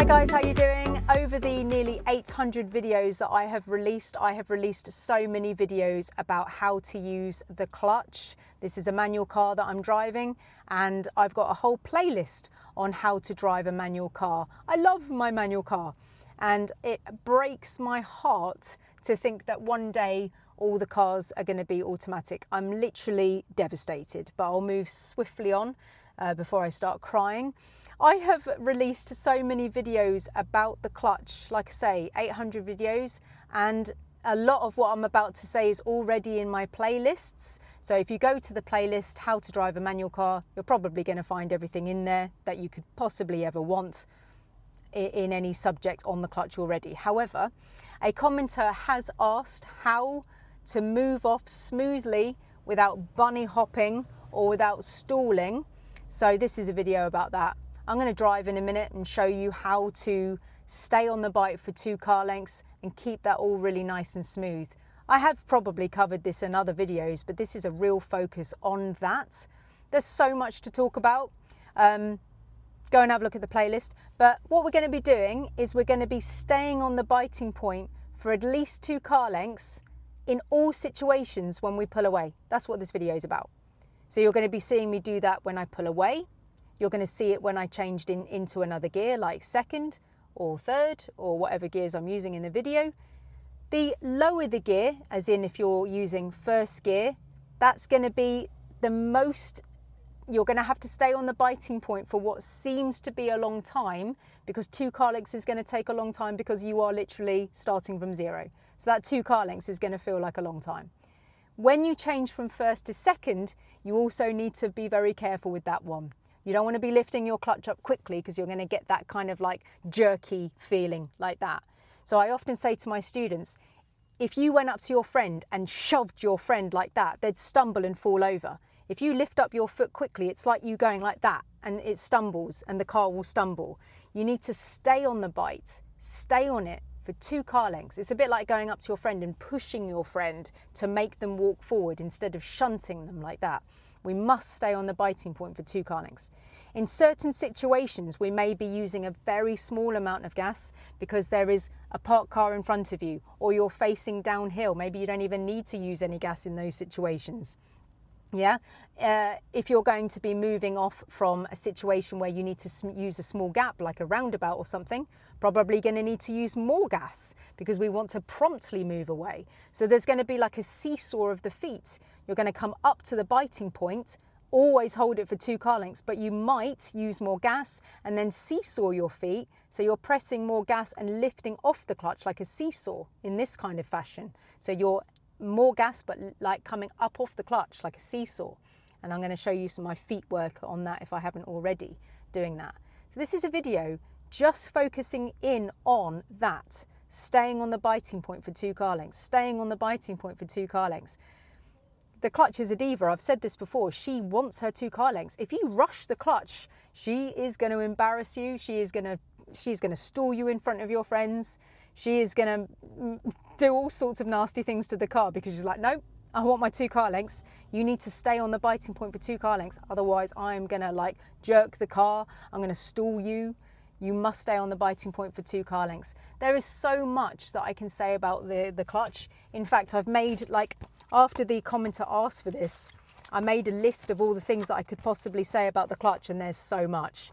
Hi guys, how you doing? Over the nearly 800 videos that I have released so many videos about how to use the clutch. This is a manual car that I'm driving and I've got a whole playlist on how to drive a manual car. I love my manual car and it breaks my heart to think that one day all the cars are going to be automatic. I'm literally devastated, but I'll move swiftly on before I start crying. I have released so many videos about the clutch, like I say, 800 videos, and a lot of what I'm about to say is already in my playlists. So if you go to the playlist, how to drive a manual car, you're probably going to find everything in there that you could possibly ever want in any subject on the clutch already. However, a commenter has asked how to move off smoothly without bunny hopping or without stalling. So this is a video about that. I'm going to drive in a minute and show you how to stay on the bike for 2 car lengths and keep that all really nice and smooth. I have probably covered this in other videos, but this is a real focus on that. There's so much to talk about. Go and have a look at the playlist. But what we're going to be doing is we're going to be staying on the biting point for at least 2 car lengths in all situations when we pull away. That's what this video is about. So you're going to be seeing me do that when I pull away. You're going to see it when I changed into another gear, like second or third or whatever gears I'm using in the video. The lower the gear, as in if you're using first gear, that's going to be the most, you're going to have to stay on the biting point for what seems to be a long time, because 2 car lengths is going to take a long time because you are literally starting from 0. So that 2 car lengths is going to feel like a long time. When you change from first to second, you also need to be very careful with that one. You don't want to be lifting your clutch up quickly because you're going to get that kind of like jerky feeling like that. So I often say to my students, if you went up to your friend and shoved your friend like that, they'd stumble and fall over. If you lift up your foot quickly, it's like you going like that and it stumbles and the car will stumble. You need to stay on the bite, stay on it for 2 car lengths. It's a bit like going up to your friend and pushing your friend to make them walk forward instead of shunting them like that. We must stay on the biting point for 2 car lengths. In certain situations, we may be using a very small amount of gas because there is a parked car in front of you or you're facing downhill. Maybe you don't even need to use any gas in those situations. Yeah, if you're going to be moving off from a situation where you need to use a small gap like a roundabout or something, probably going to need to use more gas because we want to promptly move away. So there's going to be like a seesaw of the feet. You're going to come up to the biting point, always hold it for 2 car lengths, but you might use more gas and then seesaw your feet. So you're pressing more gas and lifting off the clutch like a seesaw in this kind of fashion. So you're more gas but like coming up off the clutch like a seesaw, and I'm going to show you some of my feet work on that if I haven't already doing that. So this is a video just focusing in on that, staying on the biting point for 2 car lengths, staying on the biting point for 2 car lengths. The clutch is a diva. I've said this before. She wants her 2 car lengths. If you rush the clutch, she is going to embarrass you. She's going to stall you in front of your friends. She is going to do all sorts of nasty things to the car because she's like, no, I want my 2 car lengths. You need to stay on the biting point for 2 car lengths. Otherwise, I'm going to like jerk the car. I'm going to stall you. You must stay on the biting point for 2 car lengths. There is so much that I can say about the clutch. In fact, I've made, like, after the commenter asked for this, I made a list of all the things that I could possibly say about the clutch, and there's so much.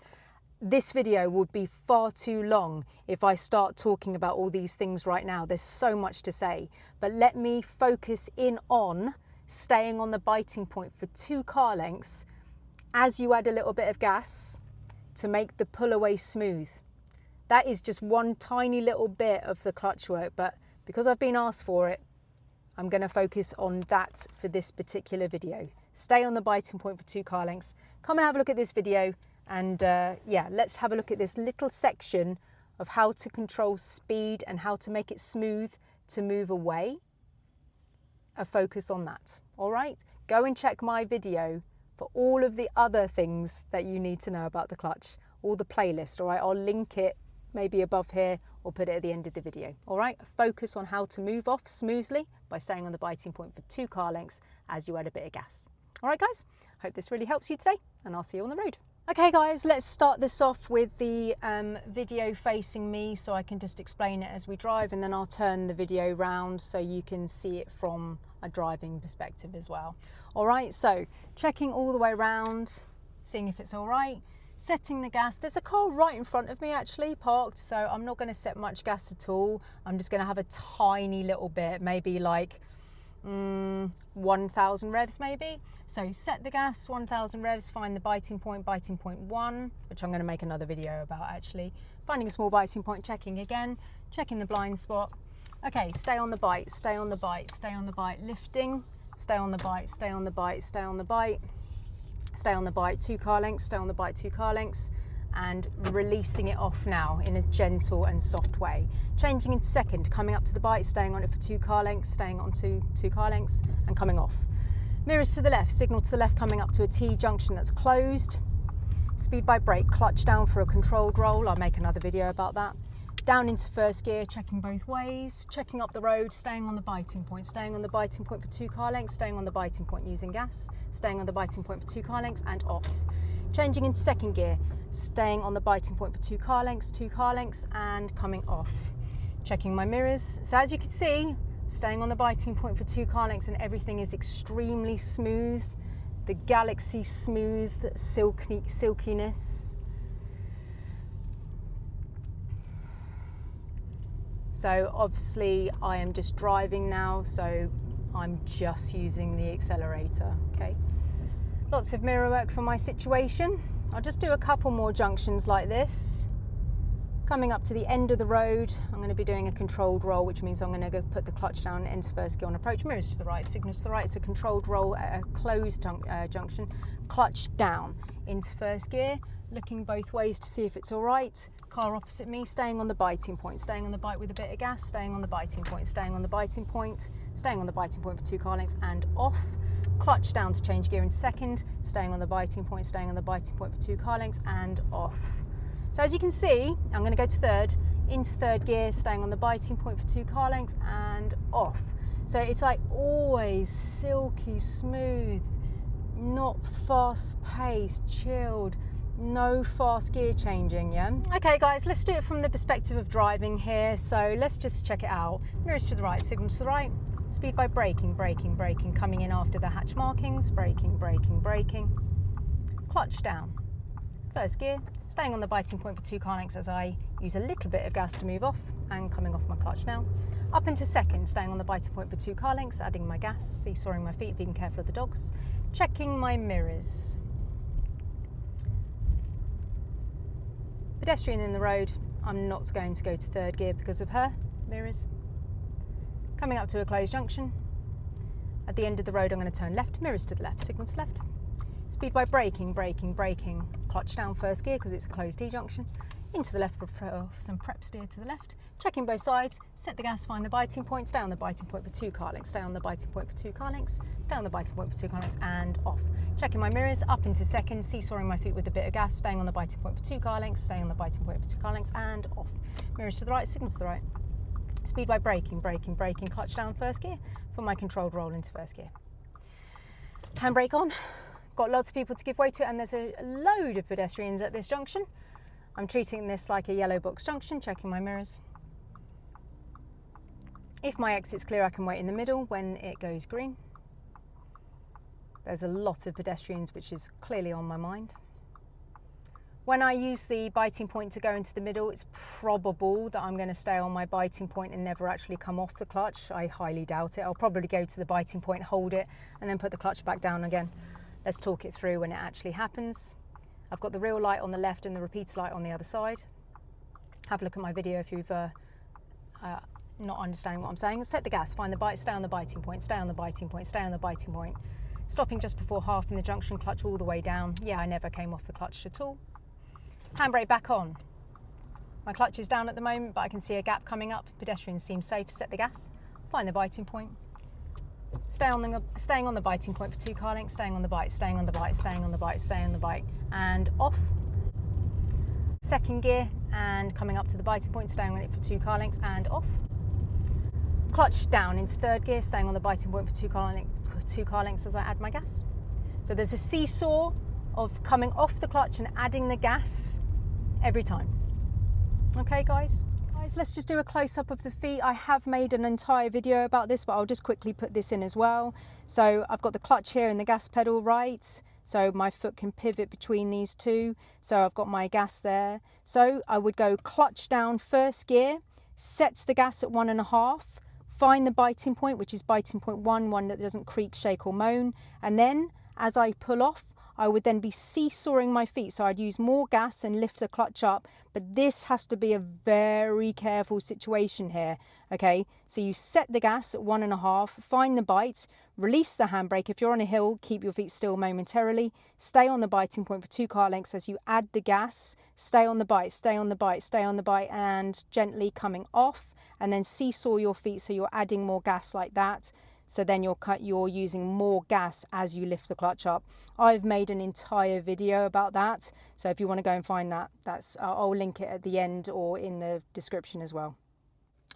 This video would be far too long if I start talking about all these things right now. There's so much to say, but let me focus in on staying on the biting point for 2 car lengths as you add a little bit of gas to make the pull away smooth. That is just one tiny little bit of the clutch work, but because I've been asked for it, I'm going to focus on that for this particular video. Stay on the biting point for 2 car lengths. Come and have a look at this video. And yeah, let's have a look at this little section of how to control speed and how to make it smooth to move away. A focus on that. All right, go and check my video for all of the other things that you need to know about the clutch, all the playlist. All right, I'll link it maybe above here or put it at the end of the video. All right, a focus on how to move off smoothly by staying on the biting point for 2 car lengths as you add a bit of gas. All right, guys, hope this really helps you today, and I'll see you on the road. Okay guys, let's start this off with the video facing me so I can just explain it as we drive, and then I'll turn the video round so you can see it from a driving perspective as well. All right, so checking all the way around, seeing if it's all right, setting the gas. There's a car right in front of me actually parked, so I'm not going to set much gas at all. I'm just going to have a tiny little bit, maybe like 1,000 revs maybe. So set the gas, 1,000 revs, find the biting point 1, which I'm going to make another video about actually. Finding a small biting point, checking again, checking the blind spot. Okay, stay on the bite, stay on the bite, stay on the bite, lifting, stay on the bite, stay on the bite, stay on the bite, stay on the bite, 2 car lengths, stay on the bite, 2 car lengths, and releasing it off now in a gentle and soft way. Changing into second, coming up to the bite, staying on it for 2 car lengths, staying on 2 car lengths, and coming off. Mirrors to the left, signal to the left, coming up to a T junction that's closed. Speed by brake, clutch down for a controlled roll. I'll make another video about that. Down into first gear, checking both ways, checking up the road, staying on the biting point, staying on the biting point for 2 car lengths, staying on the biting point using gas, staying on the biting point for 2 car lengths, and off. Changing into second gear, staying on the biting point for 2 car lengths, and coming off. Checking my mirrors. So as you can see, staying on the biting point for 2 car lengths, and everything is extremely smooth. The galaxy smooth silkiness. So obviously I am just driving now, so I'm just using the accelerator, okay? Lots of mirror work for my situation. I'll just do a couple more junctions like this. Coming up to the end of the road, I'm going to be doing a controlled roll, which means I'm going to go put the clutch down, enter first gear on approach, mirrors to the right, signals to the right. It's a controlled roll at a closed junction. Clutch down into first gear, looking both ways to see if it's all right. Car opposite me, staying on the biting point, staying on the bite with a bit of gas, staying on the biting point, staying on the biting point, staying on the biting point for 2 car lengths, and off. Clutch down to change gear in second, staying on the biting point, staying on the biting point for 2 car lengths, and off. So as you can see, I'm going to go to third, into third gear, staying on the biting point for 2 car lengths, and off. So it's like always silky smooth, not fast paced, chilled, no fast gear changing, yeah? Okay guys, let's do it from the perspective of driving here. So let's just check it out. Mirrors to the right, signals to the right. Speed by braking, coming in after the hatch markings, braking. Clutch down. First gear, staying on the biting point for 2 car lengths as I use a little bit of gas to move off, and coming off my clutch now. Up into second, staying on the biting point for 2 car lengths, adding my gas, seesawing my feet, being careful of the dogs. Checking my mirrors. Pedestrian in the road, I'm not going to go to third gear because of her. Mirrors. Coming up to a closed junction. At the end of the road, I'm going to turn left, mirrors to the left, signal to the left. Speed by braking. Clutch down first gear because it's a closed T junction. Into the left for some prep steer to the left. Checking both sides, set the gas, find the biting point, stay on the biting point for 2 car lengths, stay on the biting point for 2 car lengths, stay on the biting point for 2 car lengths, and off. Checking my mirrors, up into second, seesawing my feet with a bit of gas, staying on the biting point for 2 car lengths, staying on the biting point for 2 car lengths, and off. Mirrors to the right, signal to the right. Speed by braking, clutch down first gear for my controlled roll into first gear. Handbrake on. Got lots of people to give way to, and there's a load of pedestrians at this junction. I'm treating this like a yellow box junction, checking my mirrors. If my exit's clear, I can wait in the middle when it goes green. There's a lot of pedestrians, which is clearly on my mind. When I use the biting point to go into the middle, it's probable that I'm going to stay on my biting point and never actually come off the clutch. I highly doubt it. I'll probably go to the biting point, hold it, and then put the clutch back down again. Let's talk it through when it actually happens. I've got the real light on the left and the repeater light on the other side. Have a look at my video if you've not understanding what I'm saying. Set the gas, find the bite, stay on the biting point, stay on the biting point, stay on the biting point. Stopping just before half in the junction, clutch all the way down. Yeah, I never came off the clutch at all. Handbrake back on. My clutch is down at the moment, but I can see a gap coming up. Pedestrians seem safe. Set the gas, find the biting point. Staying on the biting point for 2 car lengths, staying on the bite, staying on the bite, staying on the bite, staying on the bite, and off. Second gear and coming up to the biting point, staying on it for 2 car lengths and off. Clutch down into third gear, staying on the biting point for 2 car lengths as I add my gas. So there's a seesaw of coming off the clutch and adding the gas every time. Okay, guys? Guys, let's just do a close-up of the feet. I have made an entire video about this, but I'll just quickly put this in as well. So I've got the clutch here and the gas pedal, right? So my foot can pivot between these two. So I've got my gas there. So I would go clutch down, first gear, sets the gas at 1.5, find the biting point, which is biting point one that doesn't creak, shake or moan. And then as I pull off, I would then be seesawing my feet. So I'd use more gas and lift the clutch up, but this has to be a very careful situation here. Okay, so you set the gas at 1.5, find the bite, release the handbrake. If you're on a hill, keep your feet still momentarily, stay on the biting point for 2 car lengths as you add the gas, stay on the bite, stay on the bite, stay on the bite, and gently coming off, and then seesaw your feet so you're adding more gas like that. So then you're using more gas as you lift the clutch up. I've made an entire video about that. So if you want to go and find that, I'll link it at the end or in the description as well.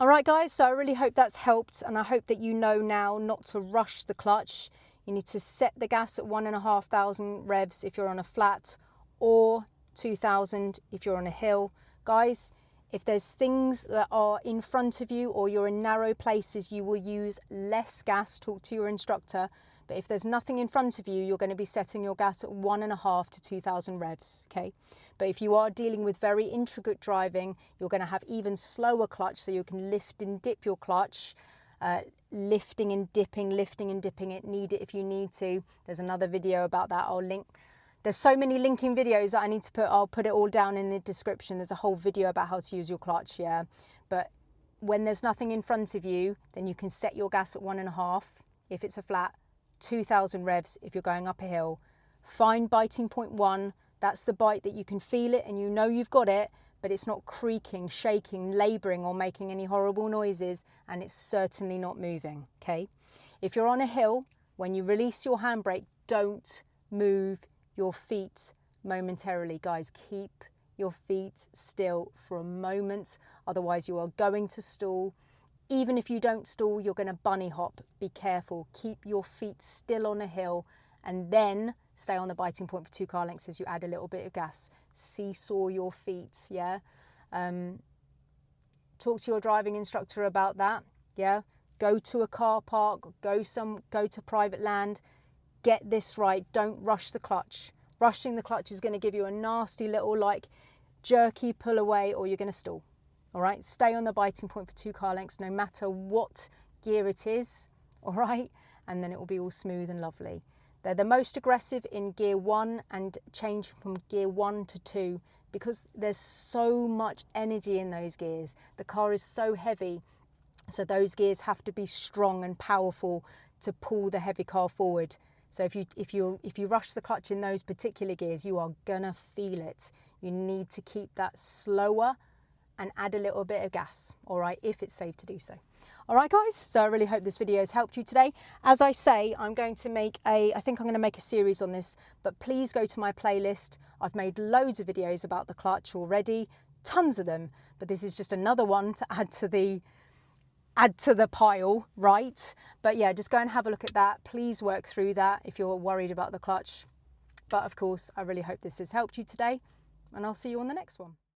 All right, guys, so I really hope that's helped. And I hope that you know now not to rush the clutch. You need to set the gas at 1,500 revs if you're on a flat, or 2,000 if you're on a hill. Guys, if there's things that are in front of you or you're in narrow places, you will use less gas. Talk to your instructor. But if there's nothing in front of you, you're going to be setting your gas at 1.5 to 2,000 revs, okay? But if you are dealing with very intricate driving, you're going to have even slower clutch, so you can lift and dip your clutch, lifting and dipping it, knead it if you need to. There's another video about that I'll link. There's so many linking videos that I need to put. I'll put it all down in the description. There's a whole video about how to use your clutch, yeah. But when there's nothing in front of you, then you can set your gas at 1.5 if it's a flat, 2,000 revs if you're going up a hill. Find biting point 1. That's the bite that you can feel it and you know you've got it, but it's not creaking, shaking, labouring or making any horrible noises, and it's certainly not moving, okay? If you're on a hill, when you release your handbrake, don't move your feet momentarily. Guys, keep your feet still for a moment, otherwise you are going to stall. Even if you don't stall, you're going to bunny hop. Be careful. Keep your feet still on a hill and then stay on the biting point for 2 car lengths as you add a little bit of gas. Seesaw your feet, yeah? Talk to your driving instructor about that, yeah? Go to a car park, go to private land. Get this right. Don't rush the clutch. Rushing the clutch is going to give you a nasty little like jerky pull away, or you're going to stall. All right, stay on the biting point for 2 car lengths no matter what gear it is. All right, and then it will be all smooth and lovely. They're the most aggressive in gear 1 and change from gear 1 to 2 because there's so much energy in those gears. The car is so heavy, so those gears have to be strong and powerful to pull the heavy car forward. So if you rush the clutch in those particular gears, you are gonna feel it. You need to keep that slower and add a little bit of gas, all right, if it's safe to do so. All right, guys, so I really hope this video has helped you today. As I say, I think I'm gonna make a series on this, but please go to my playlist. I've made loads of videos about the clutch already, tons of them, but this is just another one to add to the pile, right? But yeah, just go and have a look at that. Please work through that if you're worried about the clutch. But of course, I really hope this has helped you today, and I'll see you on the next one.